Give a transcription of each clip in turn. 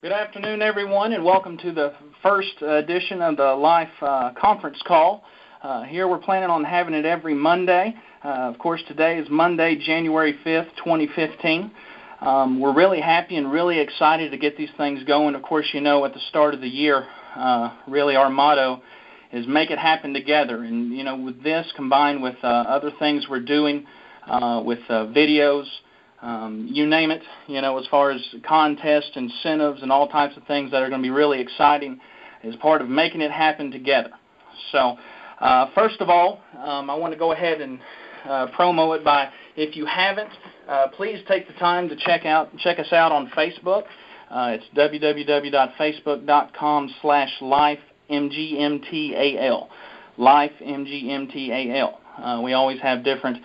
Good afternoon, everyone, and welcome to the first edition of the Life conference call. Here we're planning on having it every Monday. Of course, today is Monday, January 5th, 2015. We're really happy and really excited to get these things going. Of course, you know, at the start of the year, really our motto is make it happen together. And, you know, with this combined with other things we're doing with videos, you name it, you know, as far as contests, incentives, and all types of things that are going to be really exciting as part of making it happen together. So, first of all, I want to go ahead and promo it by, if you haven't, please take the time to check us out on Facebook. It's www.facebook.com/LifeMGMTAL. LifeMGMTAL. We always have different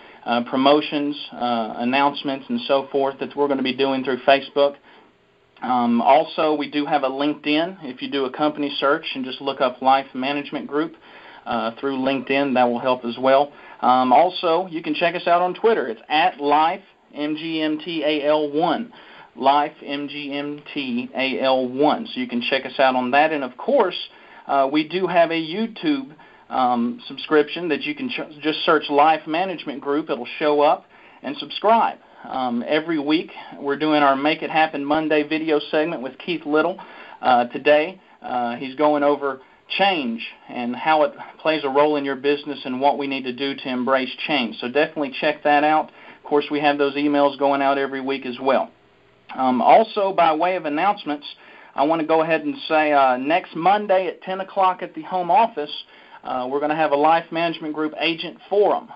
promotions, announcements, and so forth that we're going to be doing through Facebook. Also, we do have a LinkedIn. If you do a company search and just look up Life Management Group through LinkedIn, that will help as well. Also, you can check us out on Twitter. It's at LifeMGMTAL1. LifeMGMTAL1. So you can check us out on that. And, of course, we do have a YouTube subscription that you can just search Life Management Group. It'll show up, and subscribe. Every week we're doing our Make It Happen Monday video segment with Keith Little. Today he's going over change and how it plays a role in your business and what we need to do to embrace change. So definitely check that out. Of course, we have those emails going out every week as well. Also, by way of announcements, I want to go ahead and say next Monday at 10 o'clock at the home office, we're going to have a Life Management Group Agent Forum.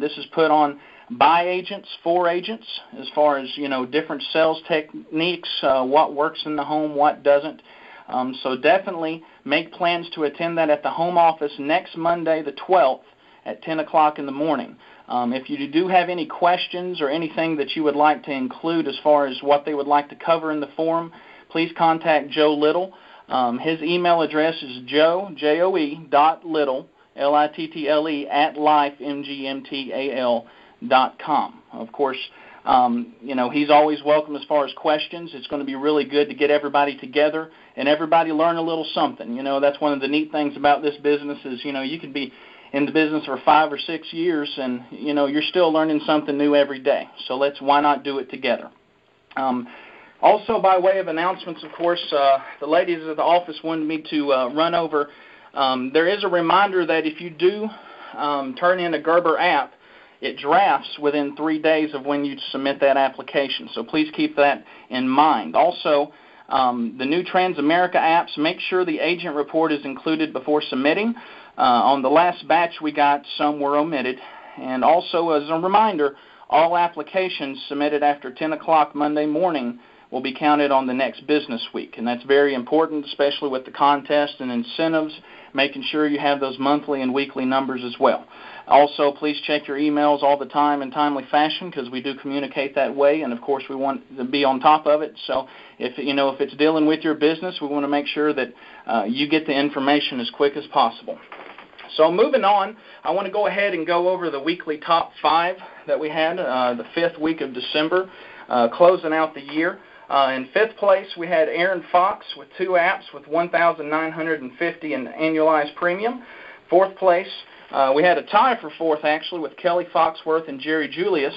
This is put on by agents, for agents, as far as, you know, different sales techniques, what works in the home, what doesn't. So definitely make plans to attend that at the home office next Monday, the 12th, at 10 o'clock in the morning. If you do have any questions or anything that you would like to include as far as what they would like to cover in the forum, please contact Joe Little. His email address is joe.little, Little, at lifemgmtal.com. Of course, you know, he's always welcome as far as questions. It's going to be really good to get everybody together and everybody learn a little something. You know, that's one of the neat things about this business is, you know, you could be in the business for 5 or 6 years and, you know, you're still learning something new every day. So why not do it together? Also, by way of announcements, of course, the ladies at the office wanted me to run over. There is a reminder that if you do turn in a Gerber app, it drafts within 3 days of when you submit that application. So please keep that in mind. Also, the new Transamerica apps, make sure the agent report is included before submitting. On the last batch we got, some were omitted. And also, as a reminder, all applications submitted after 10 o'clock Monday morning will be counted on the next business week. And that's very important, especially with the contest and incentives, making sure you have those monthly and weekly numbers as well. Also, please check your emails all the time in timely fashion because we do communicate that way, and of course we want to be on top of it. So if it's dealing with your business, we want to make sure that you get the information as quick as possible. So moving on, I want to go ahead and go over the weekly top 5 that we had the 5th week of December, closing out the year. In 5th place, we had Aaron Fox with 2 apps with $1,950 in annualized premium. 4th place, we had a tie for 4th, actually, with Kelly Foxworth and Jerry Julius,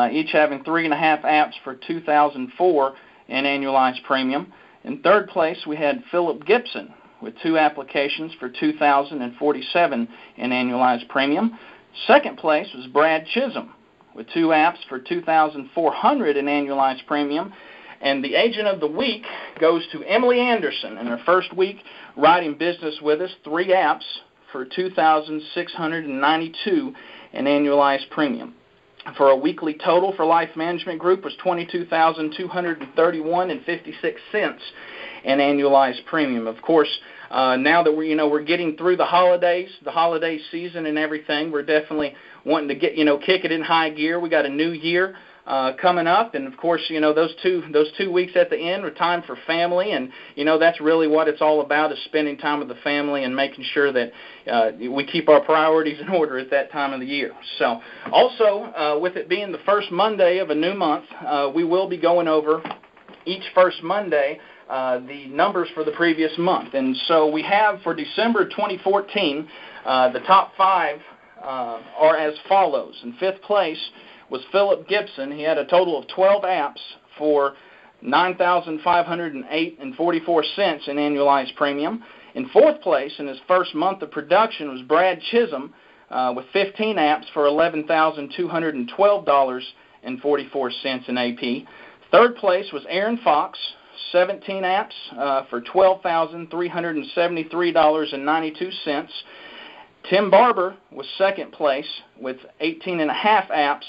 each having 3.5 apps for $2,004 in annualized premium. In 3rd place, we had Philip Gibson with 2 applications for $2,047 in annualized premium. 2nd place was Brad Chisholm with 2 apps for $2,400 in annualized premium. And the agent of the week goes to Emily Anderson in her first week writing business with us, 3 apps for $2,692 in annualized premium. For a weekly total for Life Management Group was $22,231.56 in annualized premium. Of course, now that we're getting through the holiday season and everything, we're definitely wanting to kick it in high gear. We got a new year coming up, and of course, those two weeks at the end are time for family, and that's really what it's all about, is spending time with the family and making sure that we keep our priorities in order at that time of the year. So, also, with it being the first Monday of a new month, we will be going over each first Monday the numbers for the previous month. And so we have for December 2014, the top 5 are as follows. In 5th place was Philip Gibson. He had a total of 12 apps for $9,508.44 in annualized premium. In 4th place, in his first month of production, was Brad Chisholm with 15 apps for $11,212.44 in AP. 3rd place was Aaron Fox, 17 apps for $12,373.92. Tim Barber was 2nd place with 18.5 apps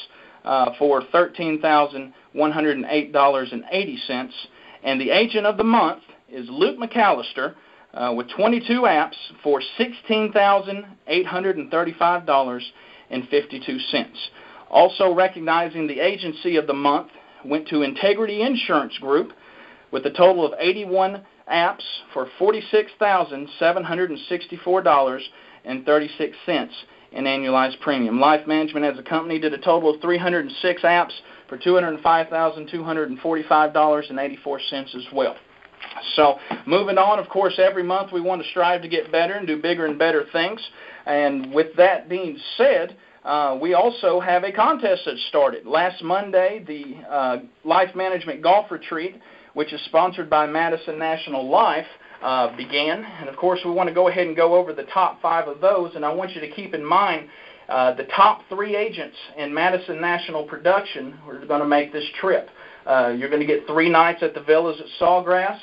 for $13,108.80. And the agent of the month is Luke McAllister with 22 apps for $16,835.52. Also recognizing the agency of the month went to Integrity Insurance Group with a total of 81 apps for $46,764.36 in annualized premium. Life Management as a company did a total of 306 apps for $205,245.84 as well. So moving on, of course, every month we want to strive to get better and do bigger and better things. And with that being said, we also have a contest that started. Last Monday, the Life Management Golf Retreat, which is sponsored by Madison National Life, began. And, of course, we want to go ahead and go over the top 5 of those. And I want you to keep in mind the top 3 agents in Madison National Production are going to make this trip. You're going to get 3 nights at the Villas at Sawgrass.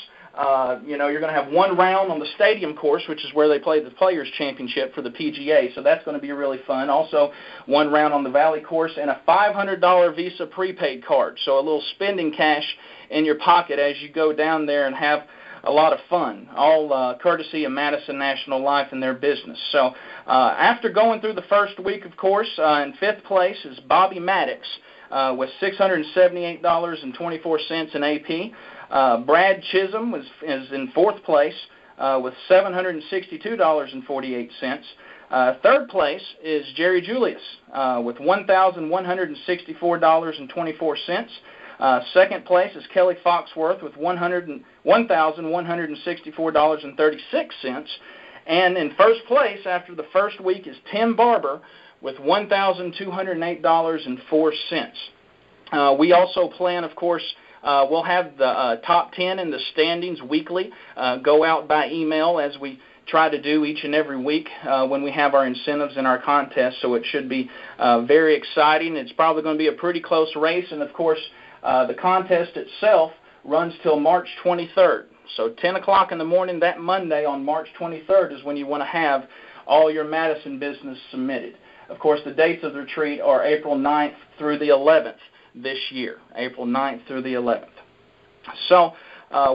You're going to have 1 round on the stadium course, which is where they play the Players' Championship for the PGA, so that's going to be really fun. Also, 1 round on the Valley course and a $500 Visa prepaid card, so a little spending cash in your pocket as you go down there and have a lot of fun, all courtesy of Madison National Life and their business. So after going through the first week, of course, in 5th place is Bobby Maddox with $678.24 in AP. Brad Chisholm is in 4th place with $762.48. 3rd place is Jerry Julius with $1,164.24. 2nd place is Kelly Foxworth with $1,164.36. And in 1st place after the first week is Tim Barber with $1,208.04. We also plan, of course, we'll have the top 10 in the standings weekly go out by email as we try to do each and every week when we have our incentives and our contests, so it should be very exciting. It's probably going to be a pretty close race, and, of course, the contest itself runs till March 23rd. So 10 o'clock in the morning that Monday on March 23rd is when you want to have all your Madison business submitted. Of course, the dates of the retreat are April 9th through the 11th this year, April 9th through the 11th. So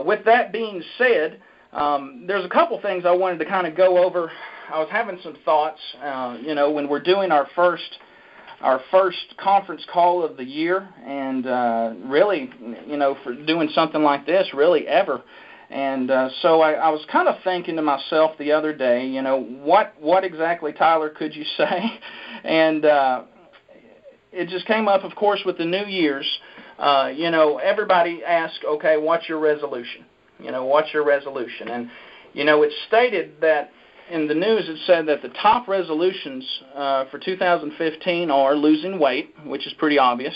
with that being said, there's a couple things I wanted to kind of go over. I was having some thoughts, when we're doing our first conference call of the year, and really, for doing something like this, really ever. And so I was kind of thinking to myself the other day, what exactly, Tyler, could you say? And it just came up, of course, with the New Year's. Everybody asks, okay, what's your resolution? What's your resolution? And, it's stated that in the news it said that the top resolutions for 2015 are losing weight, which is pretty obvious,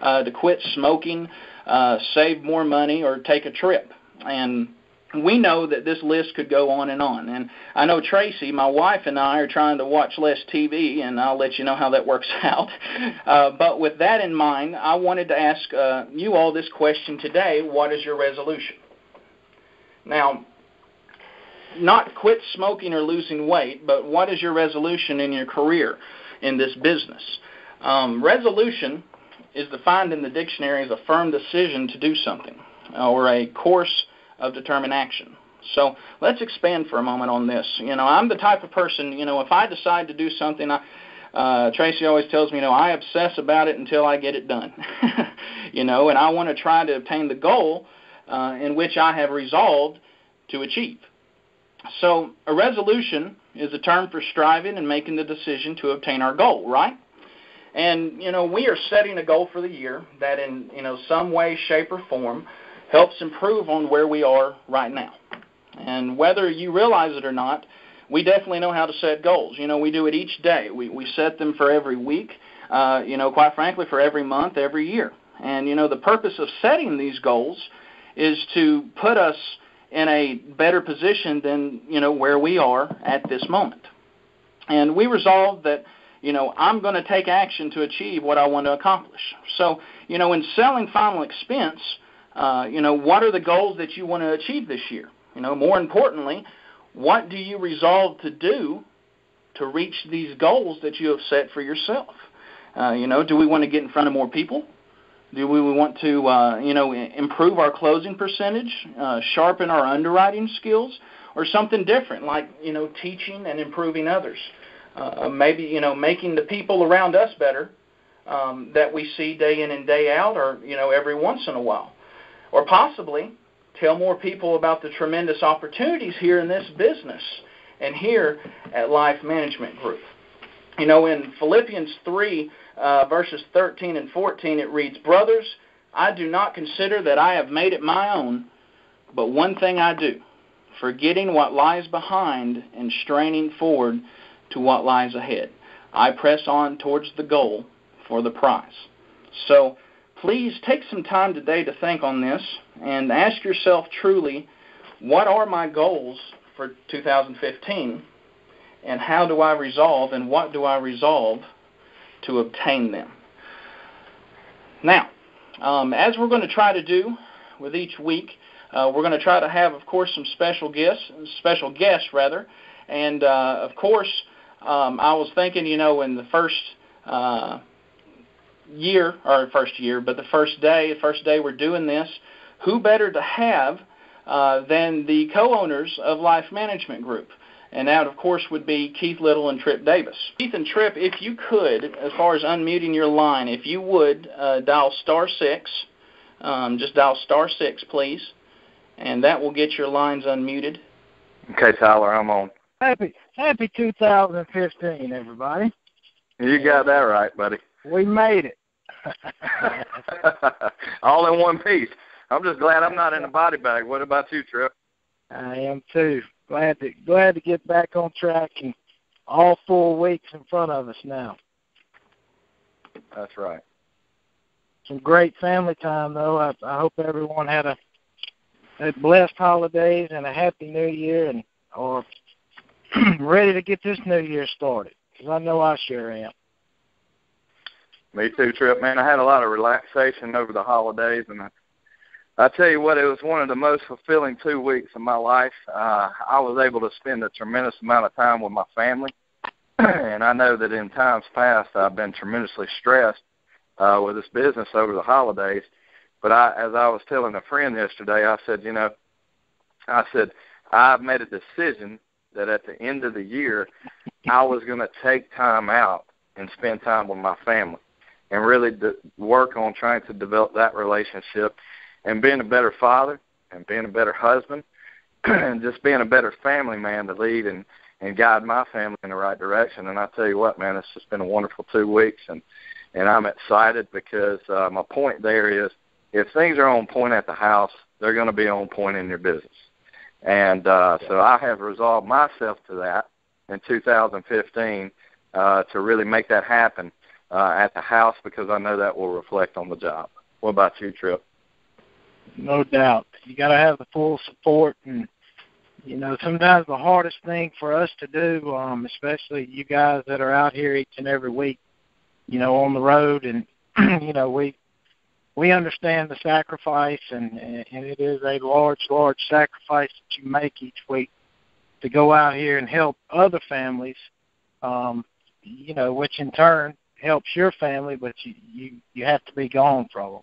to quit smoking, save more money, or take a trip. And we know that this list could go on. And I know Tracy, my wife, and I are trying to watch less TV, and I'll let you know how that works out. But with that in mind, I wanted to ask you all this question today: what is your resolution? Now, not quit smoking or losing weight, but what is your resolution in your career in this business? Resolution is defined in the dictionary as a firm decision to do something or a course of determined action. So let's expand for a moment on this. I'm the type of person, if I decide to do something, Tracy always tells me, I obsess about it until I get it done. And I want to try to obtain the goal in which I have resolved to achieve. So a resolution is a term for striving and making the decision to obtain our goal, right? And, we are setting a goal for the year that in, some way, shape, or form helps improve on where we are right now. And whether you realize it or not, we definitely know how to set goals. We do it each day. We set them for every week, quite frankly, for every month, every year. And, the purpose of setting these goals is to put us in a better position than, where we are at this moment. And we resolved that, I'm going to take action to achieve what I want to accomplish. So, in selling final expense, what are the goals that you want to achieve this year? More importantly, what do you resolve to do to reach these goals that you have set for yourself? Do we want to get in front of more people? Do we want to, improve our closing percentage, sharpen our underwriting skills, or something different like, teaching and improving others? Maybe, making the people around us better that we see day in and day out, or, every once in a while. Or possibly tell more people about the tremendous opportunities here in this business and here at Life Management Group. In Philippians 3, verses 13 and 14, it reads, "Brothers, I do not consider that I have made it my own, but one thing I do, forgetting what lies behind and straining forward to what lies ahead. I press on towards the goal for the prize." So please take some time today to think on this and ask yourself truly, what are my goals for 2015, and how do I resolve and what do I resolve to obtain them? Now, as we're going to try to do with each week, we're going to try to have, of course, some special guests, and of course, I was thinking, in the first first day we're doing this, who better to have than the co-owners of Life Management Group? And that, of course, would be Keith Little and Tripp Davis. Keith and Tripp, if you could, as far as unmuting your line, if you would dial *6, just dial *6, please, and that will get your lines unmuted. Okay, Tyler, I'm on. Happy 2015, everybody. You got that right, buddy. We made it. All in one piece. I'm just glad I'm not in a body bag. What about you, Tripp? I am too. Glad to get back on track, and all 4 weeks in front of us now. That's right. Some great family time, though. I hope everyone had blessed holidays and a happy New Year, and or ready to get this New Year started, because I know I sure am. Me too, Tripp. Man, I had a lot of relaxation over the holidays, and I tell you what, it was one of the most fulfilling 2 weeks of my life. I was able to spend a tremendous amount of time with my family, and I know that in times past I've been tremendously stressed with this business over the holidays. But as I was telling a friend yesterday, I said, I've made a decision that at the end of the year I was going to take time out and spend time with my family and really work on trying to develop that relationship and being a better father and being a better husband and just being a better family man to lead and guide my family in the right direction. And I tell you what, man, it's just been a wonderful 2 weeks, and I'm excited because my point there is if things are on point at the house, they're going to be on point in your business. And so I have resolved myself to that in 2015 to really make that happen at the house, because I know that will reflect on the job. What about you, Tripp? No doubt. You got to have the full support, and sometimes the hardest thing for us to do, especially you guys that are out here each and every week, on the road, and we understand the sacrifice, and it is a large sacrifice that you make each week to go out here and help other families, which in turn helps your family, but you have to be gone from them.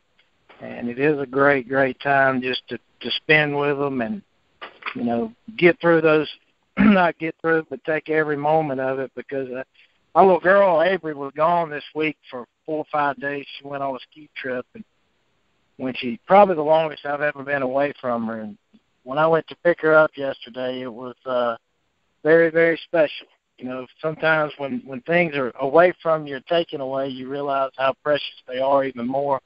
And it is a great time just to spend with them and, get through those, not get through, but take every moment of it, because my little girl, Avery, was gone this week for 4 or 5 days. She went on a ski trip, and when probably the longest I've ever been away from her. And when I went to pick her up yesterday, it was very, very special. Sometimes when things are away from you or taken away, you realize how precious they are even more.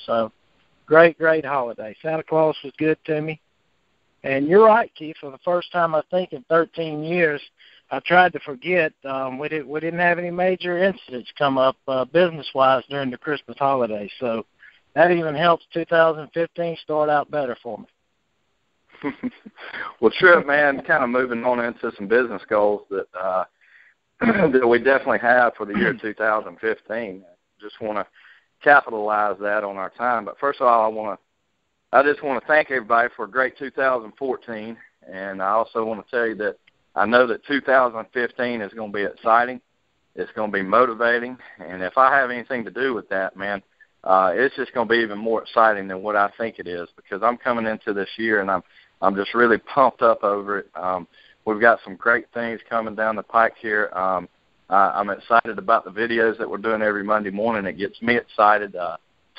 So great holiday. Santa Claus was good to me. And you're right, Keith. For the first time, I think, in 13 years, I tried to forget. We didn't have any major incidents come up business-wise during the Christmas holiday. So that even helps 2015 start out better for me. Well, Trip, man, kind of moving on into some business goals that that we definitely have for the year 2015. Just want to capitalize that on our time. But first of all, I just want to thank everybody for a great 2014, and I also want to tell you that I know that 2015 is going to be exciting. It's going to be motivating, and if I have anything to do with that, man, it's just going to be even more exciting than what I think it is, because I'm coming into this year and I'm just really pumped up over it. We've got some great things coming down the pike here. I'm excited about the videos that we're doing every Monday morning. It gets me excited.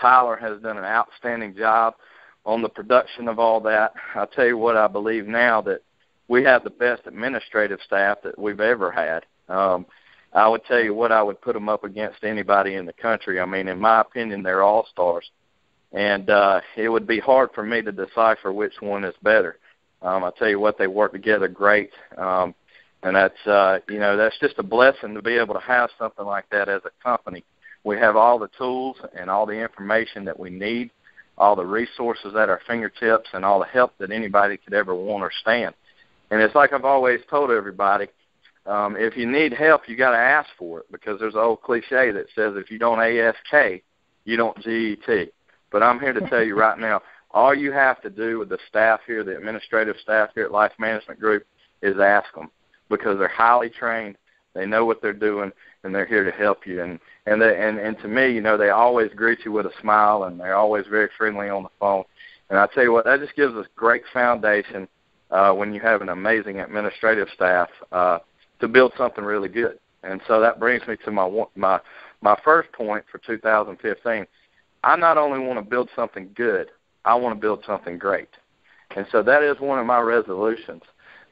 Tyler has done an outstanding job on the production of all that. I'll tell you what, I believe now that we have the best administrative staff that we've ever had. I would tell you what, I would put them up against anybody in the country. I mean, in my opinion, they're all-stars. And it would be hard for me to decipher which one is better. I'll tell you what, they work together great. And that's, that's just a blessing to be able to have something like that as a company. We have all the tools and all the information that we need, all the resources at our fingertips, and all the help that anybody could ever want or stand. And it's like I've always told everybody, if you need help, you got to ask for it, because there's an old cliche that says if you don't ASK, you don't GET. But I'm here to tell you right now, all you have to do with the staff here, the administrative staff here at Life Management Group, is ask them, because they're highly trained, they know what they're doing, and they're here to help you. And to me, they always greet you with a smile, and they're always very friendly on the phone. And I tell you what, that just gives us great foundation when you have an amazing administrative staff to build something really good. And so that brings me to my first point for 2015. I not only want to build something good, I want to build something great. And so that is one of my resolutions,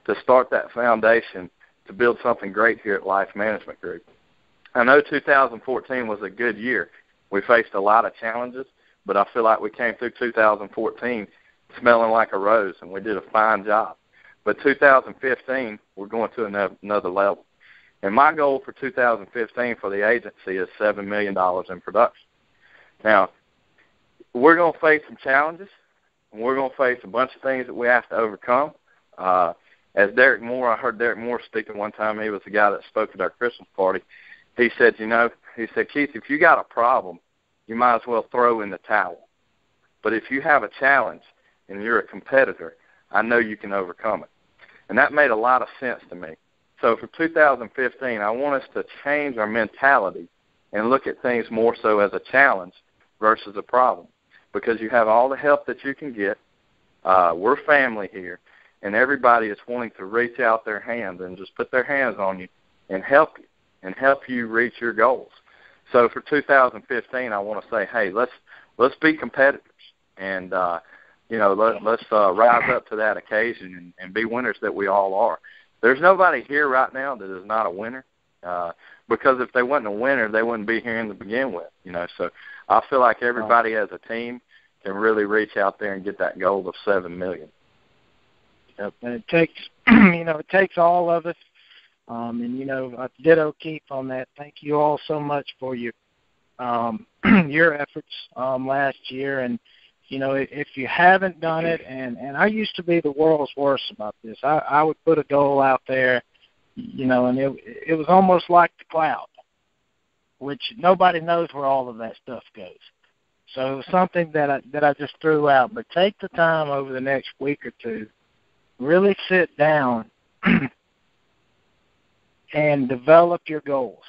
to start that foundation to build something great here at Life Management Group. I know 2014 was a good year. We faced a lot of challenges, but I feel like we came through 2014 smelling like a rose, and we did a fine job. But 2015, we're going to another level. And my goal for 2015 for the agency is $7 million in production. Now, we're going to face some challenges, and we're going to face a bunch of things that we have to overcome. As Derek Moore, I heard Derek Moore speaking one time. He was the guy that spoke at our Christmas party. He said, Keith, if you got a problem, you might as well throw in the towel. But if you have a challenge and you're a competitor, I know you can overcome it. And that made a lot of sense to me. So for 2015, I want us to change our mentality and look at things more so as a challenge versus a problem, because you have all the help that you can get. We're family here, and everybody is wanting to reach out their hands and just put their hands on you and help you reach your goals. So for 2015, I want to say, hey, let's be competitors, and let's rise up to that occasion and be winners that we all are. There's nobody here right now that is not a winner, because if they wasn't a winner, they wouldn't be here to begin with. So I feel like everybody as a team can really reach out there and get that goal of $7 million. Yep, and it takes, it takes all of us. I ditto Keith on that. Thank you all so much for your your efforts last year. And, if you haven't done it, and I used to be the world's worst about this. I would put a goal out there, and it was almost like the cloud, which nobody knows where all of that stuff goes. So it was something that I just threw out. But take the time over the next week or two, really sit down and develop your goals.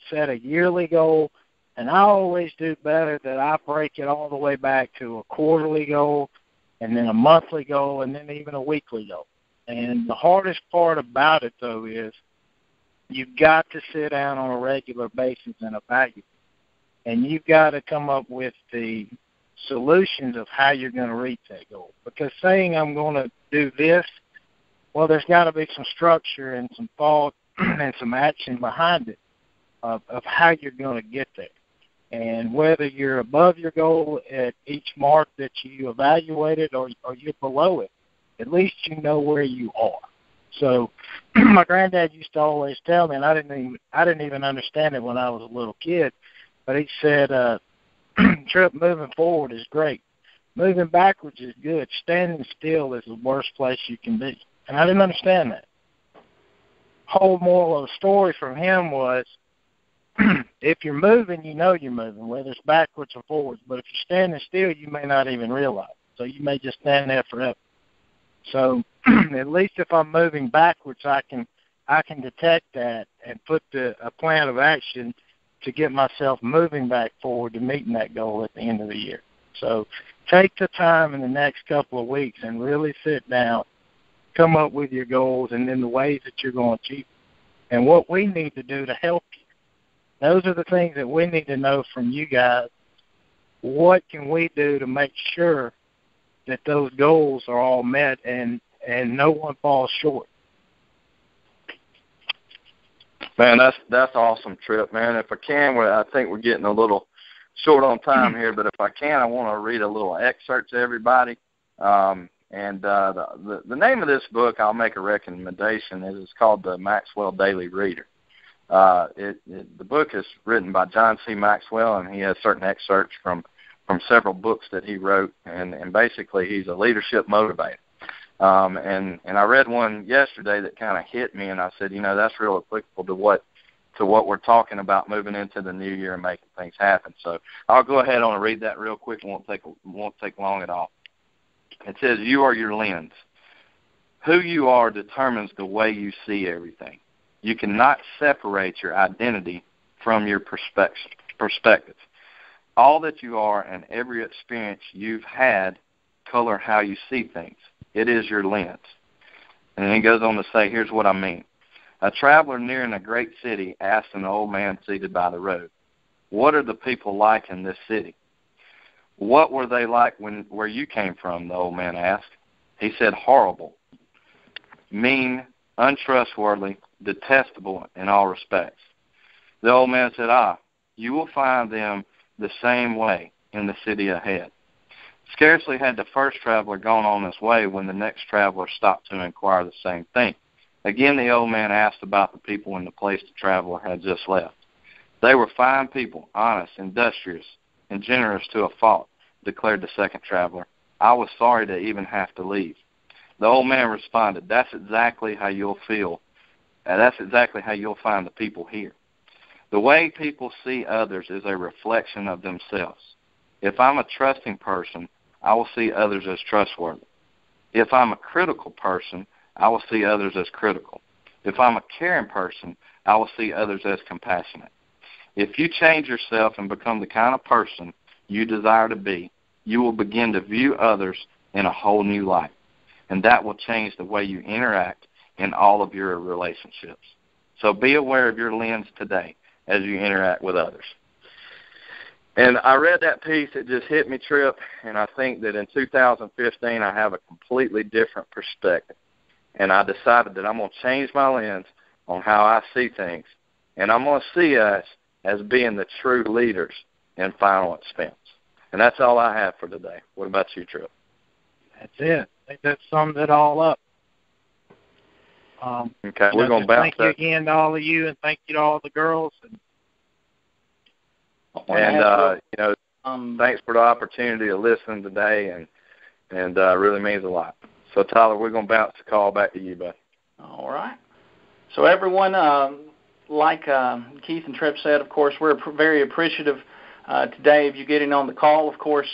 Set a yearly goal, and I always do better that I break it all the way back to a quarterly goal, and then a monthly goal, and then even a weekly goal. And the hardest part about it, though, is you've got to sit down on a regular basis and evaluate. And you've got to come up with the solutions of how you're going to reach that goal. Because saying I'm going to do this, well, there's got to be some structure and some thought and some action behind it of how you're going to get there. And whether you're above your goal at each mark that you evaluated or you're below it, at least you know where you are. So my granddad used to always tell me, and I didn't even understand it when I was a little kid, but he said, Trip, moving forward is great. Moving backwards is good. Standing still is the worst place you can be. And I didn't understand that. Whole moral of the story from him was, if you're moving, you know you're moving, whether it's backwards or forwards. But if you're standing still, you may not even realize. So you may just stand there forever. So at least if I'm moving backwards, I can detect that and put a plan of action to get myself moving back forward to meeting that goal at the end of the year. So take the time in the next couple of weeks and really sit down, come up with your goals and then the ways that you're going to achieve it. And what we need to do to help you. Those are the things that we need to know from you guys. What can we do to make sure that those goals are all met and no one falls short? Man, that's awesome, Trip, man. If I can, I think we're getting a little short on time here, but if I can, I want to read a little excerpt to everybody. And the name of this book, I'll make a recommendation, is called the Maxwell Daily Reader. The book is written by John C. Maxwell, and he has certain excerpts from several books that he wrote, and basically he's a leadership motivator. And I read one yesterday that kind of hit me, and I said, that's real applicable to what we're talking about moving into the new year and making things happen. So I'll go ahead and read that real quick. It won't take long at all. It says, "You are your lens. Who you are determines the way you see everything. You cannot separate your identity from your perspective. All that you are and every experience you've had color how you see things. It is your lens." And then he goes on to say, here's what I mean. "A traveler nearing a great city asked an old man seated by the road, 'What are the people like in this city?' 'What were they like where you came from?' the old man asked. He said, 'Horrible, mean, untrustworthy, detestable in all respects.' The old man said, 'You will find them the same way in the city ahead.' Scarcely had the first traveler gone on his way when the next traveler stopped to inquire the same thing. Again, the old man asked about the people in the place the traveler had just left. 'They were fine people, honest, industrious, and generous to a fault,' declared the second traveler. 'I was sorry to even have to leave.' The old man responded, 'That's exactly how you'll feel. That's exactly how you'll find the people here. The way people see others is a reflection of themselves. If I'm a trusting person, I will see others as trustworthy. If I'm a critical person, I will see others as critical. If I'm a caring person, I will see others as compassionate. If you change yourself and become the kind of person you desire to be, you will begin to view others in a whole new light, and that will change the way you interact in all of your relationships. So be aware of your lens today as you interact with others." And I read that piece, it just hit me, Trip, and I think that in 2015 I have a completely different perspective. And I decided that I'm going to change my lens on how I see things, and I'm going to see us as being the true leaders in final expense. And that's all I have for today. What about you, Trip? That's it. I think that sums it all up. Okay, we're going to bounce that. Thank you again to all of you, and thank you to all the girls. Thanks for the opportunity to listen today, and really means a lot. So, Tyler, we're going to bounce the call back to you, bud. All right. So, everyone, like Keith and Trip said, of course, we're very appreciative today of you getting on the call. Of course,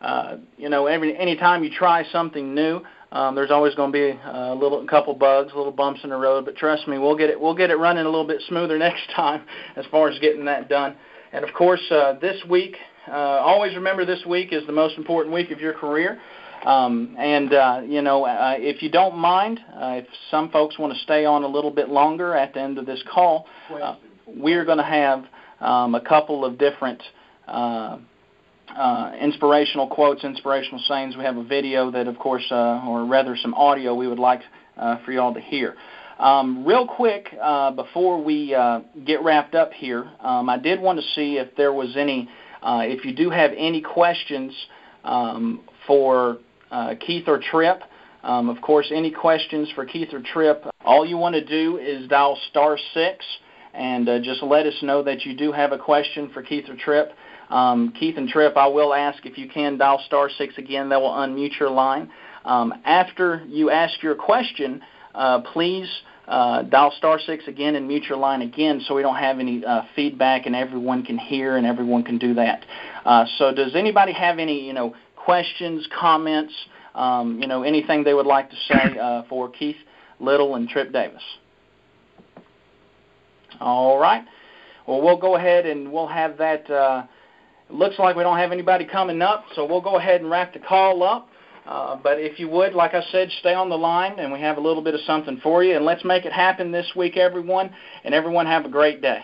anytime you try something new, there's always going to be a couple bugs, little bumps in the road. But trust me, we'll get it running a little bit smoother next time as far as getting that done. And of course, this week, always remember this week is the most important week of your career. If you don't mind, if some folks want to stay on a little bit longer at the end of this call, we're going to have a couple of different inspirational quotes, inspirational sayings. We have a video that, of course, or rather some audio we would like for you all to hear. Real quick, before we get wrapped up here, I did want to see if there was any, if you do have any questions for Keith or Tripp. Of course, any questions for Keith or Tripp, all you want to do is dial *6 and just let us know that you do have a question for Keith or Tripp. Keith and Tripp, I will ask if you can dial *6 again. That will unmute your line. After you ask your question, please dial *6 again and mute your line again so we don't have any feedback and everyone can hear and everyone can do that. So does anybody have any questions, comments, anything they would like to say for Keith Little and Tripp Davis? All right. Well, we'll go ahead and we'll have that. Looks like we don't have anybody coming up, so we'll go ahead and wrap the call up. But if you would, like I said, stay on the line, and we have a little bit of something for you. And let's make it happen this week, everyone, and everyone have a great day.